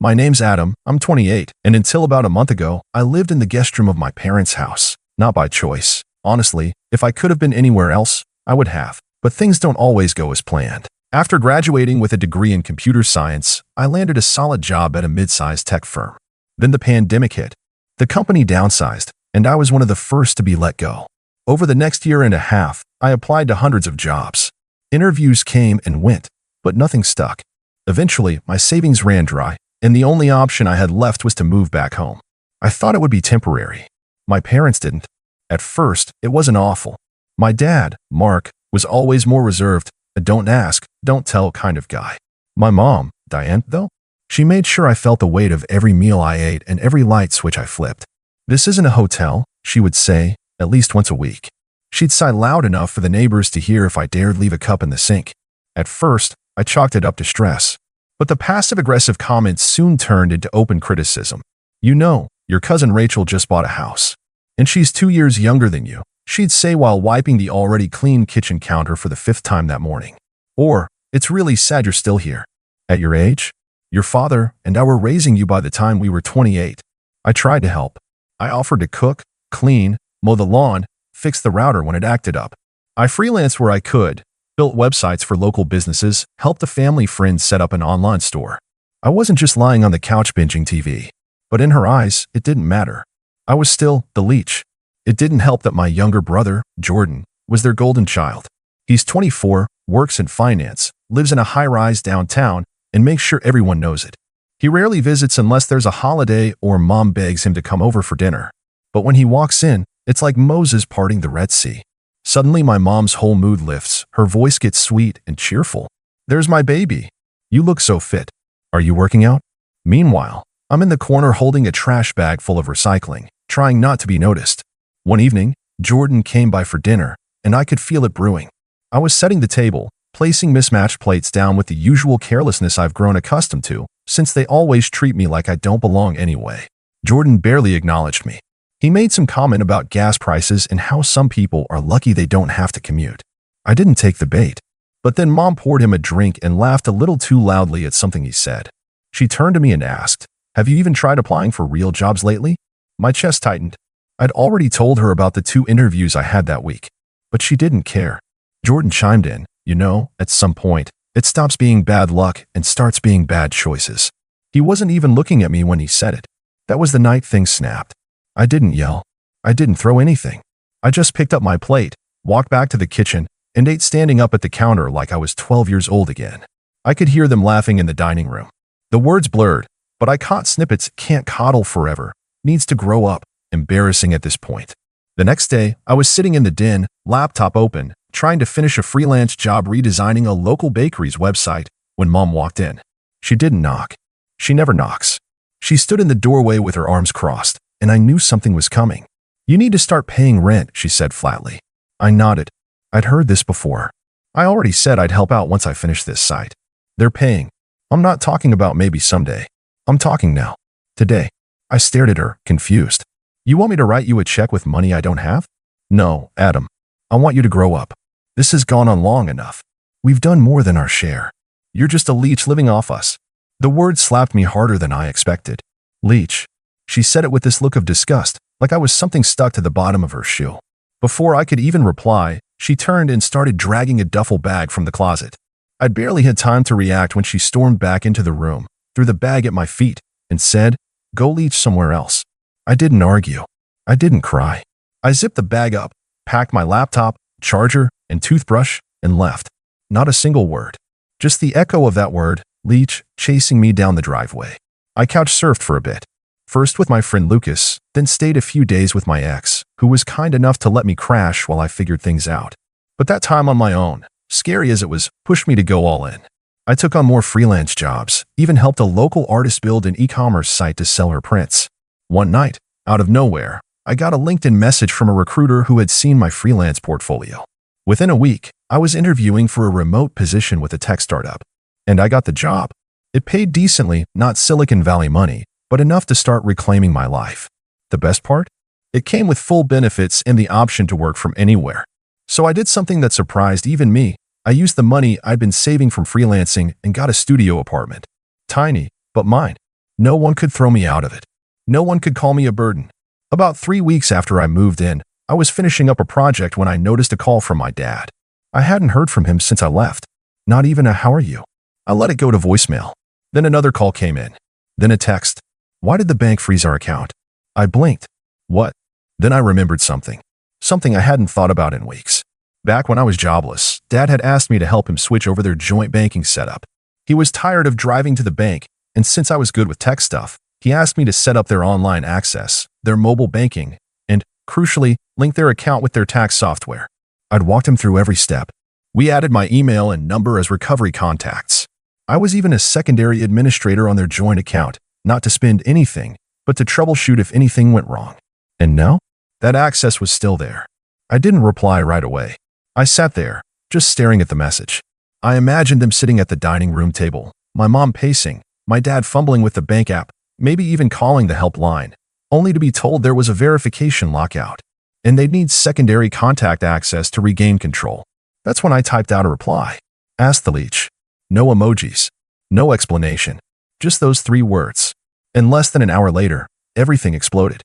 My name's Adam, I'm 28, and until about a month ago, I lived in the guest room of my parents' house. Not by choice. Honestly, if I could have been anywhere else, I would have. But things don't always go as planned. After graduating with a degree in computer science, I landed a solid job at a mid-sized tech firm. Then the pandemic hit. The company downsized, and I was one of the first to be let go. Over the next year and a half, I applied to hundreds of jobs. Interviews came and went, but nothing stuck. Eventually, my savings ran dry, and the only option I had left was to move back home. I thought it would be temporary. My parents didn't. At first, it wasn't awful. My dad, Mark, was always more reserved, a don't ask, don't tell kind of guy. My mom, Diane, though, she made sure I felt the weight of every meal I ate and every light switch I flipped. "This isn't a hotel," she would say, at least once a week. She'd sigh loud enough for the neighbors to hear if I dared leave a cup in the sink. At first, I chalked it up to stress. But the passive-aggressive comments soon turned into open criticism. "You know, your cousin Rachel just bought a house. And she's 2 years younger than you," she'd say while wiping the already clean kitchen counter for the 5th time that morning. Or, "It's really sad you're still here. At your age? Your father and I were raising you by the time we were 28. I tried to help. I offered to cook, clean, mow the lawn, fix the router when it acted up. I freelanced where I could, built websites for local businesses, helped a family friend set up an online store. I wasn't just lying on the couch binging TV. But in her eyes, it didn't matter. I was still the Leech. It didn't help that my younger brother, Jordan, was their golden child. He's 24, works in finance, lives in a high-rise downtown, and makes sure everyone knows it. He rarely visits unless there's a holiday or mom begs him to come over for dinner. But when he walks in, it's like Moses parting the Red Sea. Suddenly my mom's whole mood lifts, her voice gets sweet and cheerful. "There's my baby. You look so fit. Are you working out?" Meanwhile, I'm in the corner holding a trash bag full of recycling, trying not to be noticed. One evening, Jordan came by for dinner, and I could feel it brewing. I was setting the table, placing mismatched plates down with the usual carelessness I've grown accustomed to, since they always treat me like I don't belong anyway. Jordan barely acknowledged me. He made some comment about gas prices and how some people are lucky they don't have to commute. I didn't take the bait. But then Mom poured him a drink and laughed a little too loudly at something he said. She turned to me and asked, "Have you even tried applying for real jobs lately?" My chest tightened. I'd already told her about the 2 interviews I had that week. But she didn't care. Jordan chimed in, "You know, at some point, it stops being bad luck and starts being bad choices." He wasn't even looking at me when he said it. That was the night things snapped. I didn't yell. I didn't throw anything. I just picked up my plate, walked back to the kitchen, and ate standing up at the counter like I was 12 years old again. I could hear them laughing in the dining room. The words blurred, but I caught snippets. "Can't coddle forever. Needs to grow up." Embarrassing at this point. The next day, I was sitting in the den, laptop open, trying to finish a freelance job redesigning a local bakery's website, when Mom walked in. She didn't knock. She never knocks. She stood in the doorway with her arms crossed, and I knew something was coming. "You need to start paying rent," she said flatly. I nodded. I'd heard this before. I already said I'd help out once I finished this site. They're paying. I'm not talking about maybe someday. I'm talking now. Today. I stared at her, confused. "You want me to write you a check with money I don't have?" "No, Adam. I want you to grow up. This has gone on long enough. We've done more than our share. You're just a leech living off us." The word slapped me harder than I expected. "Leech." She said it with this look of disgust, like I was something stuck to the bottom of her shoe. Before I could even reply, she turned and started dragging a duffel bag from the closet. I'd barely had time to react when she stormed back into the room, threw the bag at my feet, and said, "Go leech somewhere else." I didn't argue. I didn't cry. I zipped the bag up, packed my laptop, charger, and toothbrush, and left. Not a single word. Just the echo of that word, Leech, chasing me down the driveway. I couch surfed for a bit. First with my friend Lucas, then stayed a few days with my ex, who was kind enough to let me crash while I figured things out. But that time on my own, scary as it was, pushed me to go all in. I took on more freelance jobs, even helped a local artist build an e-commerce site to sell her prints. One night, out of nowhere, I got a LinkedIn message from a recruiter who had seen my freelance portfolio. Within a week, I was interviewing for a remote position with a tech startup. And I got the job. It paid decently, not Silicon Valley money, but enough to start reclaiming my life. The best part? It came with full benefits and the option to work from anywhere. So I did something that surprised even me. I used the money I'd been saving from freelancing and got a studio apartment. Tiny, but mine. No one could throw me out of it. No one could call me a burden. About 3 weeks after I moved in, I was finishing up a project when I noticed a call from my dad. I hadn't heard from him since I left. Not even a "how are you?" I let it go to voicemail. Then another call came in. Then a text. "Why did the bank freeze our account?" I blinked. What? Then I remembered something. Something I hadn't thought about in weeks. Back when I was jobless, Dad had asked me to help him switch over their joint banking setup. He was tired of driving to the bank, and since I was good with tech stuff, he asked me to set up their online access, their mobile banking, and, crucially, link their account with their tax software. I'd walked him through every step. We added my email and number as recovery contacts. I was even a secondary administrator on their joint account, not to spend anything, but to troubleshoot if anything went wrong. And now, that access was still there. I didn't reply right away. I sat there, just staring at the message. I imagined them sitting at the dining room table, my mom pacing, my dad fumbling with the bank app, maybe even calling the helpline, only to be told there was a verification lockout, and they'd need secondary contact access to regain control. That's when I typed out a reply. Asked the Leech. No emojis. No explanation. Just those 3 words. And less than an hour later, everything exploded.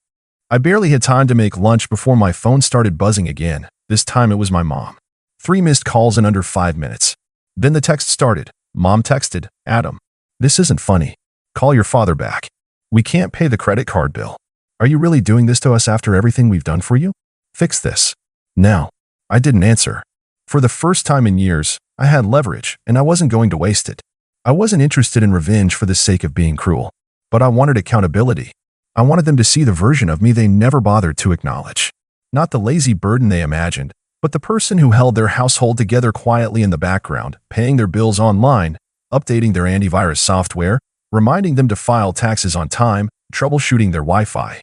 I barely had time to make lunch before my phone started buzzing again. This time it was my mom. 3 missed calls in under 5 minutes. Then the text started. Mom texted, "Adam, this isn't funny. Call your father back. We can't pay the credit card bill. Are you really doing this to us after everything we've done for you? Fix this. Now." I didn't answer. For the first time in years, I had leverage, and I wasn't going to waste it. I wasn't interested in revenge for the sake of being cruel, but I wanted accountability. I wanted them to see the version of me they never bothered to acknowledge. Not the lazy burden they imagined, but the person who held their household together quietly in the background, paying their bills online, updating their antivirus software, reminding them to file taxes on time, troubleshooting their Wi-Fi,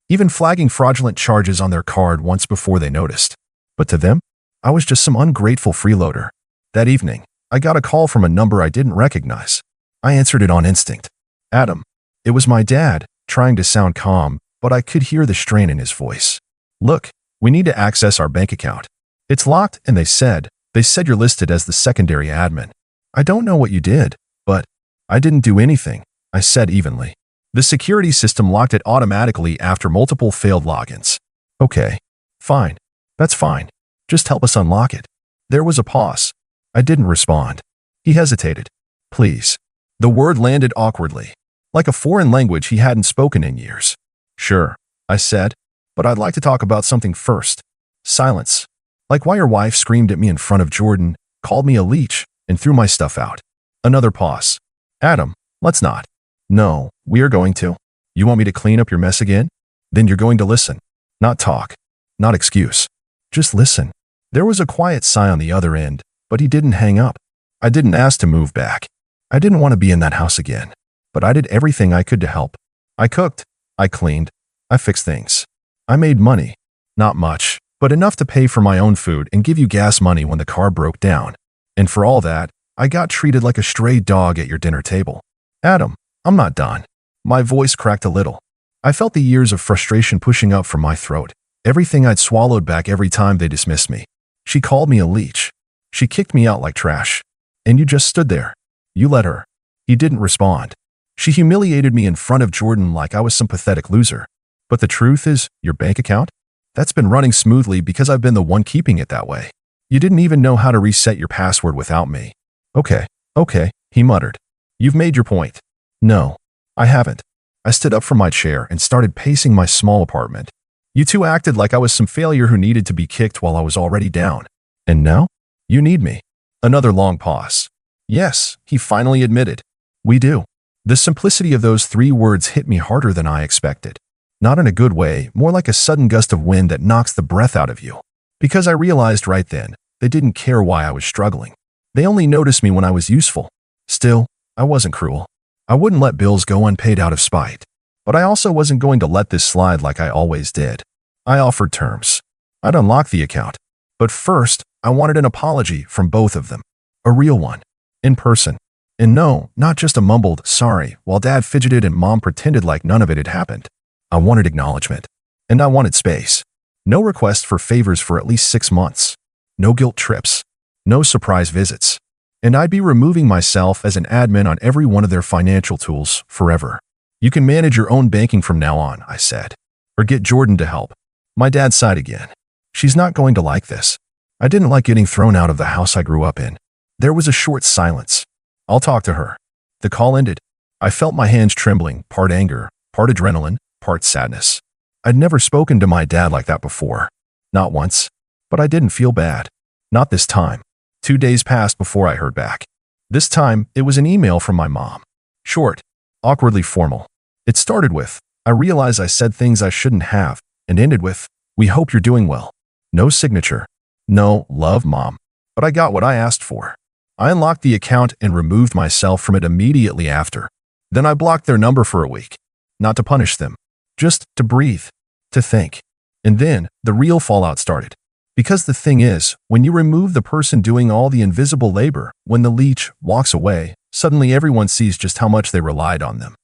even flagging fraudulent charges on their card once before they noticed. But to them, I was just some ungrateful freeloader. That evening, I got a call from a number I didn't recognize. I answered it on instinct. Adam. It was my dad, trying to sound calm, but I could hear the strain in his voice. "Look, we need to access our bank account. It's locked, and they said you're listed as the secondary admin. I don't know what you did, but I didn't do anything," I said evenly. "The security system locked it automatically after multiple failed logins." "Okay. Fine. That's fine. Just help us unlock it." There was a pause. I didn't respond. He hesitated. "Please." The word landed awkwardly, like a foreign language he hadn't spoken in years. "Sure," I said, "but I'd like to talk about something first." Silence. Like why your wife screamed at me in front of Jordan, called me a leech, and threw my stuff out. Another pause. "Adam, let's not." "No, we are going to." "You want me to clean up your mess again?" "Then you're going to listen. Not talk. Not excuse. Just listen." There was a quiet sigh on the other end, but he didn't hang up. I didn't ask to move back. I didn't want to be in that house again, but I did everything I could to help. I cooked. I cleaned. I fixed things. I made money. Not much, but enough to pay for my own food and give you gas money when the car broke down. And for all that, I got treated like a stray dog at your dinner table. "Adam, I'm not done." My voice cracked a little. I felt the years of frustration pushing up from my throat, everything I'd swallowed back every time they dismissed me. She called me a leech. She kicked me out like trash. And you just stood there. You let her. He didn't respond. She humiliated me in front of Jordan like I was some pathetic loser. But the truth is, your bank account? That's been running smoothly because I've been the one keeping it that way. You didn't even know how to reset your password without me. Okay, he muttered. You've made your point. No, I haven't. I stood up from my chair and started pacing my small apartment. You two acted like I was some failure who needed to be kicked while I was already down. And now? You need me. Another long pause. Yes, he finally admitted. We do. The simplicity of those 3 words hit me harder than I expected. Not in a good way, more like a sudden gust of wind that knocks the breath out of you. Because I realized right then, they didn't care why I was struggling. They only noticed me when I was useful. Still, I wasn't cruel. I wouldn't let bills go unpaid out of spite. But I also wasn't going to let this slide like I always did. I offered terms. I'd unlock the account. But first, I wanted an apology from both of them. A real one. In person. And no, not just a mumbled, sorry, while Dad fidgeted and Mom pretended like none of it had happened. I wanted acknowledgement. And I wanted space. No request for favors for at least 6 months. No guilt trips. No surprise visits. And I'd be removing myself as an admin on every one of their financial tools forever. You can manage your own banking from now on, I said. Or get Jordan to help. My dad sighed again. She's not going to like this. I didn't like getting thrown out of the house I grew up in. There was a short silence. I'll talk to her. The call ended. I felt my hands trembling, part anger, part adrenaline, part sadness. I'd never spoken to my dad like that before. Not once. But I didn't feel bad. Not this time. 2 days passed before I heard back. This time, it was an email from my mom. Short, awkwardly formal. It started with, I realize I said things I shouldn't have, and ended with, we hope you're doing well. No signature. No, love, Mom. But I got what I asked for. I unlocked the account and removed myself from it immediately after. Then I blocked their number for a week. Not to punish them. Just to breathe. To think. And then, the real fallout started. Because the thing is, when you remove the person doing all the invisible labor, when the leech walks away, suddenly everyone sees just how much they relied on them.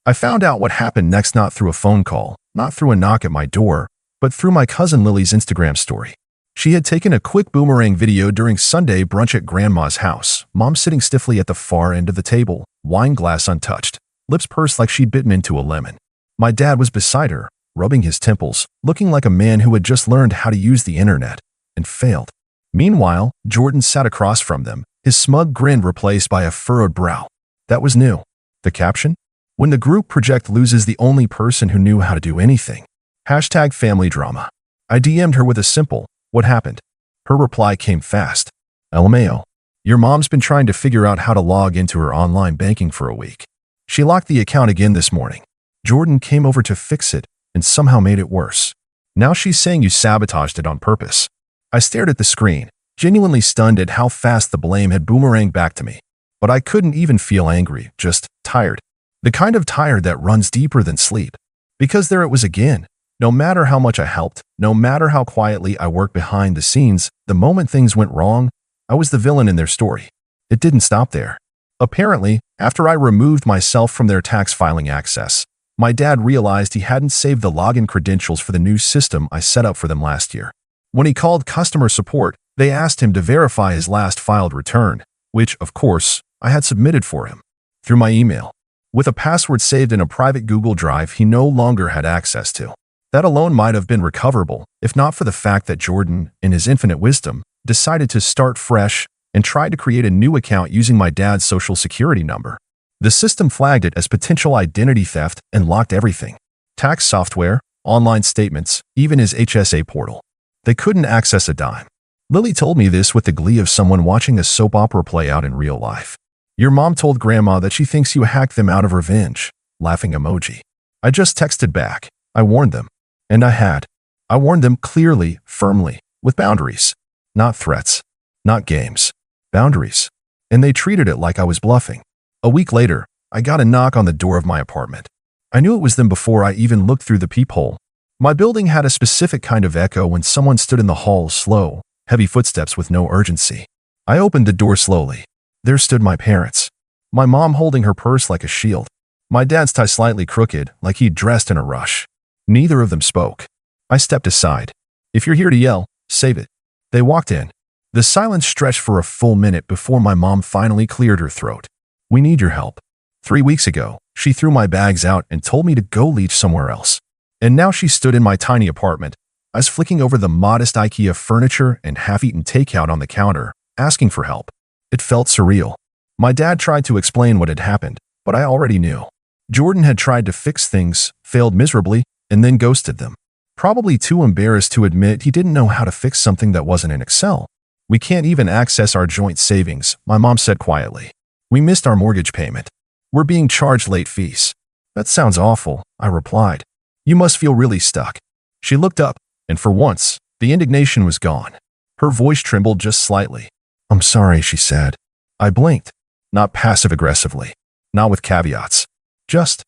I found out what happened next not through a phone call, not through a knock at my door, but through my cousin Lily's Instagram story. She had taken a quick boomerang video during Sunday brunch at Grandma's house, Mom sitting stiffly at the far end of the table, wine glass untouched, lips pursed like she'd bitten into a lemon. My dad was beside her, rubbing his temples, looking like a man who had just learned how to use the internet, and failed. Meanwhile, Jordan sat across from them, his smug grin replaced by a furrowed brow. That was new. The caption? When the group project loses the only person who knew how to do anything. #family drama. I DM'd her with a simple, what happened? Her reply came fast. LMAO. Your mom's been trying to figure out how to log into her online banking for a week. She locked the account again this morning. Jordan came over to fix it and somehow made it worse. Now she's saying you sabotaged it on purpose. I stared at the screen, genuinely stunned at how fast the blame had boomeranged back to me. But I couldn't even feel angry, just tired. The kind of tired that runs deeper than sleep. Because there it was again. No matter how much I helped, no matter how quietly I worked behind the scenes, the moment things went wrong, I was the villain in their story. It didn't stop there. Apparently, after I removed myself from their tax filing access, my dad realized he hadn't saved the login credentials for the new system I set up for them last year. When he called customer support, they asked him to verify his last filed return, which, of course, I had submitted for him, through my email, with a password saved in a private Google Drive he no longer had access to. That alone might have been recoverable, if not for the fact that Jordan, in his infinite wisdom, decided to start fresh and tried to create a new account using my dad's social security number. The system flagged it as potential identity theft and locked everything. Tax software, online statements, even his HSA portal. They couldn't access a dime. Lily told me this with the glee of someone watching a soap opera play out in real life. Your mom told Grandma that she thinks you hacked them out of revenge. Laughing emoji. I just texted back. I warned them. And I had. I warned them clearly, firmly, with boundaries. Not threats. Not games. Boundaries. And they treated it like I was bluffing. A week later, I got a knock on the door of my apartment. I knew it was them before I even looked through the peephole. My building had a specific kind of echo when someone stood in the hall, slow, heavy footsteps with no urgency. I opened the door slowly. There stood my parents. My mom holding her purse like a shield. My dad's tie slightly crooked, like he'd dressed in a rush. Neither of them spoke. I stepped aside. If you're here to yell, save it. They walked in. The silence stretched for a full minute before my mom finally cleared her throat. We need your help. 3 weeks ago, she threw my bags out and told me to go Leech somewhere else. And now she stood in my tiny apartment. I was flicking over the modest IKEA furniture and half-eaten takeout on the counter, asking for help. It felt surreal. My dad tried to explain what had happened, but I already knew. Jordan had tried to fix things, failed miserably, and then ghosted them. Probably too embarrassed to admit he didn't know how to fix something that wasn't in Excel. We can't even access our joint savings, my mom said quietly. We missed our mortgage payment. We're being charged late fees. That sounds awful, I replied. You must feel really stuck. She looked up, and for once, the indignation was gone. Her voice trembled just slightly. I'm sorry, she said. I blinked, not passive-aggressively, not with caveats. Just,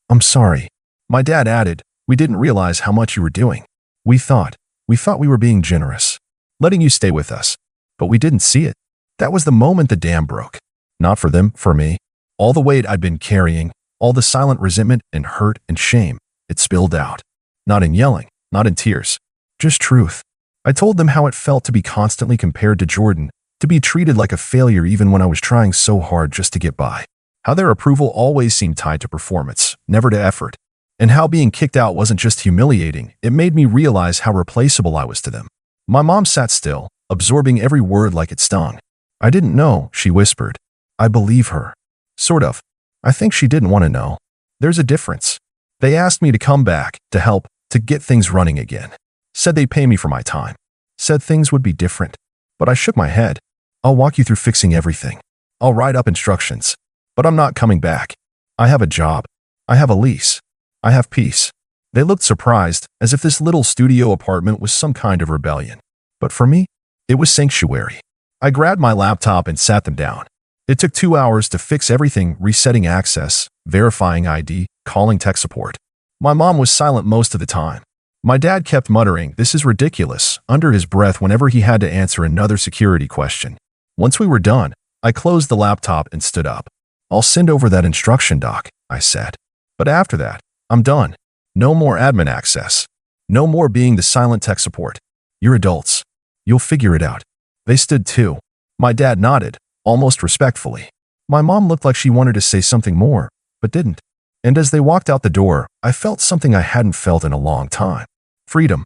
I'm sorry. My dad added, we didn't realize how much you were doing. We thought we were being generous, letting you stay with us. But we didn't see it. That was the moment the dam broke. Not for them, for me. All the weight I'd been carrying, all the silent resentment and hurt and shame, it spilled out. Not in yelling, not in tears. Just truth. I told them how it felt to be constantly compared to Jordan, to be treated like a failure even when I was trying so hard just to get by. how their approval always seemed tied to performance, never to effort, and how being kicked out wasn't just humiliating, it made me realize how replaceable I was to them. My mom sat still, absorbing every word like it stung. "I didn't know," she whispered. "I believe her." Sort of. I think she didn't want to know. There's a difference. They asked me to come back, to help, to get things running again. Said they'd pay me for my time. Said things would be different. But I shook my head. "I'll walk you through fixing everything. I'll write up instructions. But I'm not coming back. I have a job. I have a lease. I have peace." They looked surprised, as if this little studio apartment was some kind of rebellion. But for me, it was sanctuary. I grabbed my laptop and sat them down. It took 2 hours to fix everything, resetting access, verifying ID, calling tech support. My mom was silent most of the time. My dad kept muttering, "This is ridiculous," under his breath whenever he had to answer another security question. Once we were done, I closed the laptop and stood up. "I'll send over that instruction doc," I said. "But after that, I'm done. No more admin access. No more being the silent tech support. You're adults. You'll figure it out." They stood too. My dad nodded, almost respectfully. My mom looked like she wanted to say something more, but didn't. And as they walked out the door, I felt something I hadn't felt in a long time. Freedom.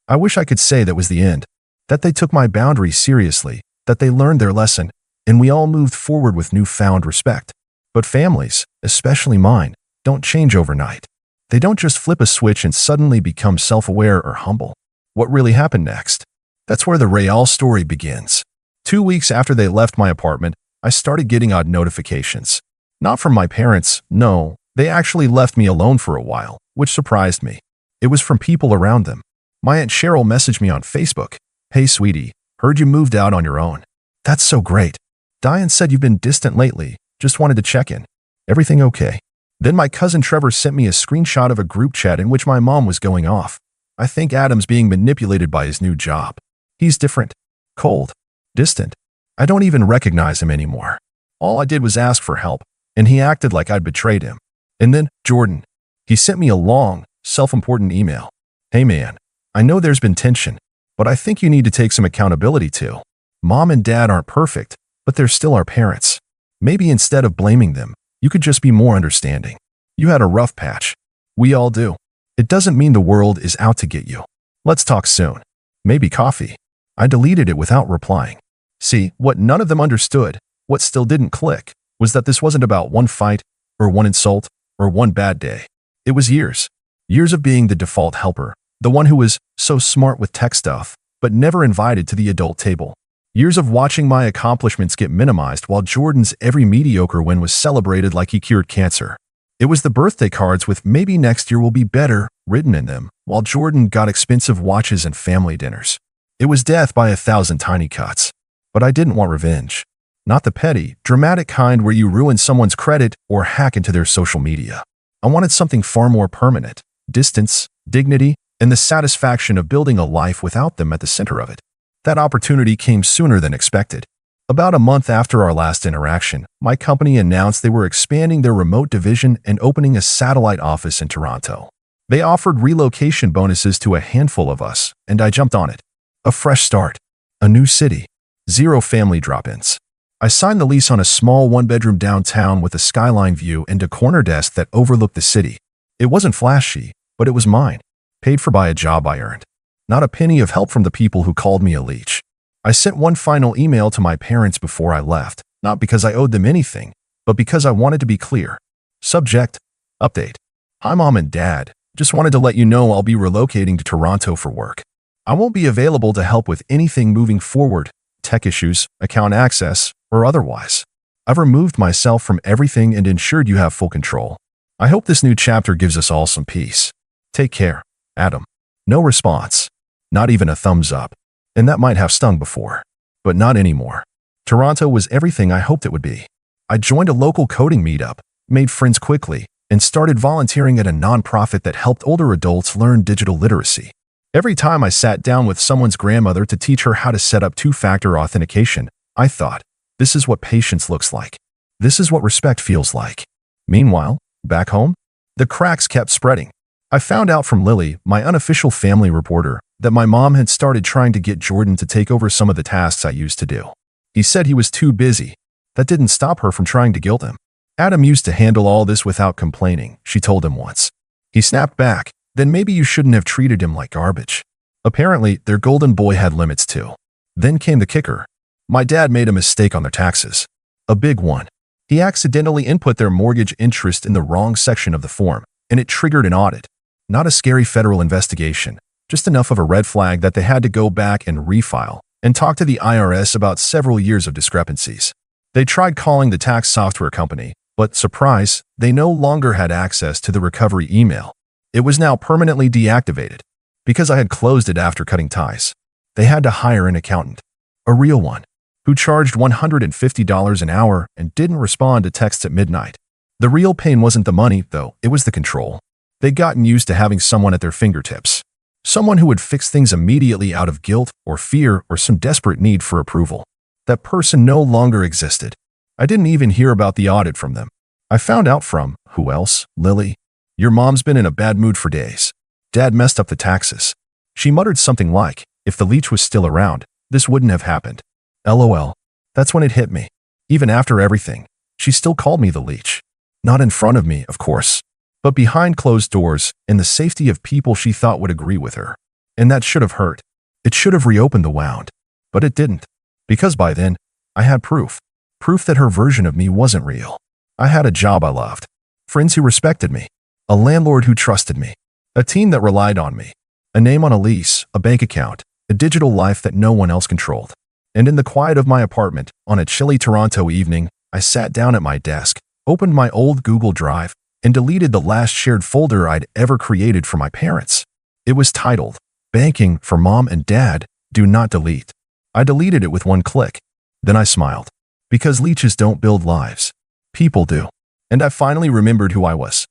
I wish I could say that was the end, that they took my boundaries seriously, that they learned their lesson, and we all moved forward with newfound respect. But families, especially mine, don't change overnight. They don't just flip a switch and suddenly become self-aware or humble. What really happened next? That's where the real story begins. 2 weeks after they left my apartment, I started getting odd notifications. Not from my parents, no. They actually left me alone for a while, which surprised me. It was from people around them. My Aunt Cheryl messaged me on Facebook. "Hey sweetie, heard you moved out on your own. That's so great. Diane said you've been distant lately. Just wanted to check in. Everything okay?" Then my cousin Trevor sent me a screenshot of a group chat in which my mom was going off. I think Adam's being manipulated by his new job. He's different. Cold. Distant. I don't even recognize him anymore. All I did was ask for help, and he acted like I'd betrayed him. And then, Jordan. He sent me a long, self-important email. "Hey man, I know there's been tension, but I think you need to take some accountability too. Mom and dad aren't perfect, but they're still our parents. Maybe instead of blaming them, you could just be more understanding. You had a rough patch. We all do. It doesn't mean the world is out to get you. Let's talk soon. Maybe coffee." I deleted it without replying. See, what none of them understood, what still didn't click, was that this wasn't about one fight, or one insult, or one bad day. It was years. Years of being the default helper, the one who was so smart with tech stuff, but never invited to the adult table. Years of watching my accomplishments get minimized while Jordan's every mediocre win was celebrated like he cured cancer. It was the birthday cards with "maybe next year will be better" written in them, while Jordan got expensive watches and family dinners. It was death by 1,000 tiny cuts. But I didn't want revenge. Not the petty, dramatic kind where you ruin someone's credit or hack into their social media. I wanted something far more permanent: distance, dignity, and the satisfaction of building a life without them at the center of it. That opportunity came sooner than expected. About a month after our last interaction, my company announced they were expanding their remote division and opening a satellite office in Toronto. They offered relocation bonuses to a handful of us, and I jumped on it. A fresh start. A new city. 0 family drop-ins. I signed the lease on a small one-bedroom downtown with a skyline view and a corner desk that overlooked the city. It wasn't flashy, but it was mine. Paid for by a job I earned. Not a penny of help from the people who called me a leech. I sent one final email to my parents before I left, not because I owed them anything, but because I wanted to be clear. Subject: Update. Hi Mom and Dad. Just wanted to let you know I'll be relocating to Toronto for work. I won't be available to help with anything moving forward, tech issues, account access, or otherwise. I've removed myself from everything and ensured you have full control. I hope this new chapter gives us all some peace. Take care, Adam. No response. Not even a thumbs up. And that might have stung before. But not anymore. Toronto was everything I hoped it would be. I joined a local coding meetup, made friends quickly, and started volunteering at a nonprofit that helped older adults learn digital literacy. Every time I sat down with someone's grandmother to teach her how to set up two-factor authentication, I thought, this is what patience looks like. This is what respect feels like. Meanwhile, back home, the cracks kept spreading. I found out from Lily, my unofficial family reporter, that my mom had started trying to get Jordan to take over some of the tasks I used to do. He said he was too busy. That didn't stop her from trying to guilt him. Adam used to handle all this without complaining, she told him once. He snapped back, then maybe you shouldn't have treated him like garbage. Apparently, their golden boy had limits too. Then came the kicker. My dad made a mistake on their taxes. A big one. He accidentally input their mortgage interest in the wrong section of the form, and it triggered an audit. Not a scary federal investigation, just enough of a red flag that they had to go back and refile and talk to the IRS about several years of discrepancies. They tried calling the tax software company, but surprise, they no longer had access to the recovery email. It was now permanently deactivated. Because I had closed it after cutting ties, they had to hire an accountant, a real one, who charged $150 an hour and didn't respond to texts at midnight. The real pain wasn't the money, though, it was the control. They'd gotten used to having someone at their fingertips. Someone who would fix things immediately out of guilt or fear or some desperate need for approval. That person no longer existed. I didn't even hear about the audit from them. I found out from, who else? Lily. Your mom's been in a bad mood for days. Dad messed up the taxes. She muttered something like, if the Leech was still around, this wouldn't have happened. LOL. That's when it hit me. Even after everything, she still called me the Leech. Not in front of me, of course, but behind closed doors in the safety of people she thought would agree with her. And that should have hurt. It should have reopened the wound. But it didn't. Because by then, I had proof. Proof that her version of me wasn't real. I had a job I loved. Friends who respected me. A landlord who trusted me. A team that relied on me. A name on a lease, a bank account, a digital life that no one else controlled. And in the quiet of my apartment, on a chilly Toronto evening, I sat down at my desk, opened my old Google Drive, and deleted the last shared folder I'd ever created for my parents. It was titled, Banking for Mom and Dad, Do Not Delete. I deleted it with one click. Then I smiled. Because leeches don't build lives. People do. And I finally remembered who I was.